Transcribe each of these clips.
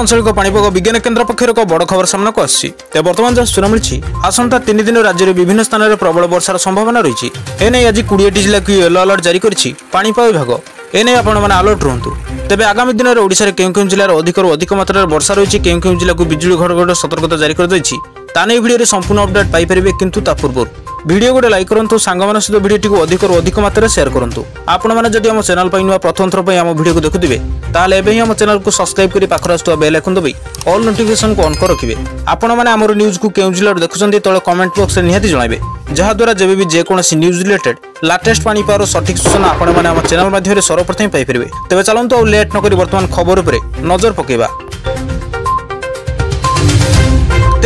आंचलिक पाणीपाग विज्ञान केन्द्र पक्षर एक बड़ खबर सामना को आसी बर्तमान जहाँ सूचना मिली आसंता 3 दिन राज्य में विभिन्न स्थान में प्रबल वर्षार संभावना रही है। आज 20 जिला को येलो अलर्ट जारी करिछि पाणीपाग विभाग। एने आपण मैंने अलर्ट रुहतु। तेज आगामी दिन में ओडिशा केउ जिलार अधिक मात्रा वर्षा रही केउ जिला को बिजुली घड़घड़ सतर्कता जारी कर ताने भिडियो संपूर्ण अपडेट पाइपर किंतु ता पूर्व वीडियो गोटे लाइक करूँ सांग सहित वीडियो अधिक मात्रा शेयर करूँ। आपण मैंने जब आम चैनल पर नुआ प्रथम थर आम वीडियो को देखुवे ताल एम चैनल को सब्सक्राइब कर पाखर आसुवा बेल आइकन दबाई ऑल नोटिफिकेशन को ऑन कर रखिए। आपण मैंने आम न्यूज को केउ जिला देखुं तले कमेंट बॉक्स में निहाती जणाइबे जहाद्वारा जब भी जेकोसी न्यूज रिलेटेड लाटेस्ट पाणीपागर सठिक सूचना आपण मैंने आम चैनल माध्यम सर्वप्रथम पाइपर। तेज चलतु आ लेट नक बर्तमान खबर उपर नजर पकेबा।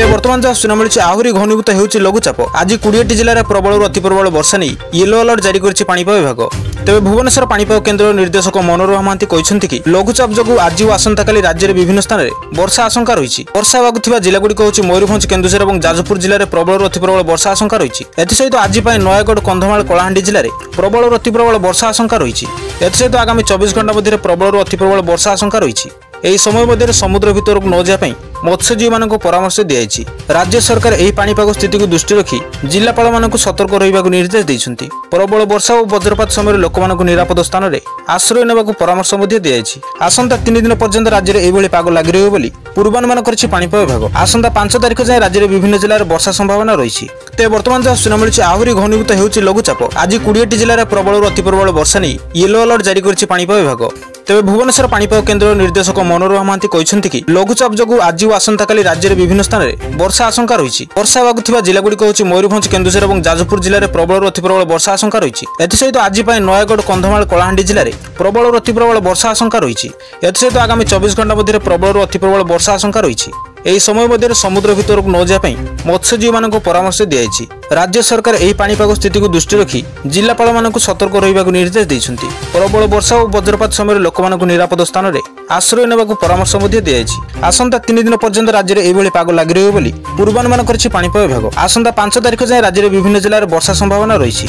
बर्तमान जहाँ सूचना मिली आहरी घनीभूत होउछि लघुचाप। आज 20 जिले में प्रबल अति प्रबल वर्षा नहीं येलो अलर्ट जारी करिछि पाणीपाग विभाग। तेज भुवनेश्वर पाणीपाग केन्द्र निर्देशक मनोरमा महांती कहते कि लघुचाप जो आज और आसंताकाली राज्य में विभिन्न स्थान में वर्षा आशंका रही। वर्षा होगा जिलागुड़िक हूँ मयूरभंज केन्दुझर और जाजपुर जिले में प्रबल अति प्रबल वर्षा आशंका रही। एसत आज नयगढ़ कंधमाल कलाहांडी जिले में प्रबल अति प्रबल वर्षा आशंका रही। एसत आगामी 24 घंटा मध्य प्रबल अति प्रबल वर्षा आशंका रही। यह समय मध्य समुद्र भीतर को न जाए मत्स्यजीवी मानक परामर्श दी। राज्य सरकार यह पाणीपाग स्थिति को दृष्टि रखी जिलापाल मानक सतर्क रहा निर्देश देते। प्रबल वर्षा और वज्रपात समय लोक निरापद स्थान में आश्रय नेबाकू परामर्श दी। आसंता 3 दिन पर्यंत राज्य में यह पाग लगी रही पूर्वानुमान करिछि पाणीपाग विभाग। आसंता 5 तारिख जाए राज्य में विभिन्न जिले में वर्षा संभावना रही। तेज बर्तमान जहाँ सूचना मिली आहरी घनीभूत होउछि लघुचाप। आज 20 जिले में प्रबल अति प्रबल वर्षा नहीं येलो अलर्ट जारी करिछि पाणीपाग विभाग। तेज भुवनेश्वर पाणीपाग केन्द्र निर्देशक मनोरमा महांती कहते कि लघुचाप जो आज और आसंताकाली राज्य में विभिन्न स्थान में वर्षा आशंका रही। वर्षा होगा जिलागुड़िक हूँ मयूरभंज केन्दुझर और जाजपुर जिले में प्रबल अति प्रबल वर्षा आशंका रही। एसत आज नयगढ़ कंधमाल कलाहांडी जिले में प्रबल अति प्रबल वर्षा आशंका रही। एसत आगामी 24 घंटा मध्य प्रबल अति प्रबल वर्षा आशंका रही। यह समय मध्य समुद्र भीतर को न जाए मत्स्यजीवी मानक परामर्श दी। राज्य सरकार यह पाणीपाग स्थिति को दृष्टि रखी जिलापाल मानक सतर्क रहा निर्देश देते। प्रबल वर्षा और वज्रपात समय लोक निरापद स्थान में आश्रय नेबाकू परामर्श दी। आसंता 3 दिन पर्यंत राज्य में यह पाग लगी रही पूर्वानुमान करिछि पाणीपाग विभाग। आसंता 5 तारिख जाए राज्य में विभिन्न जिले में वर्षा संभावना रही।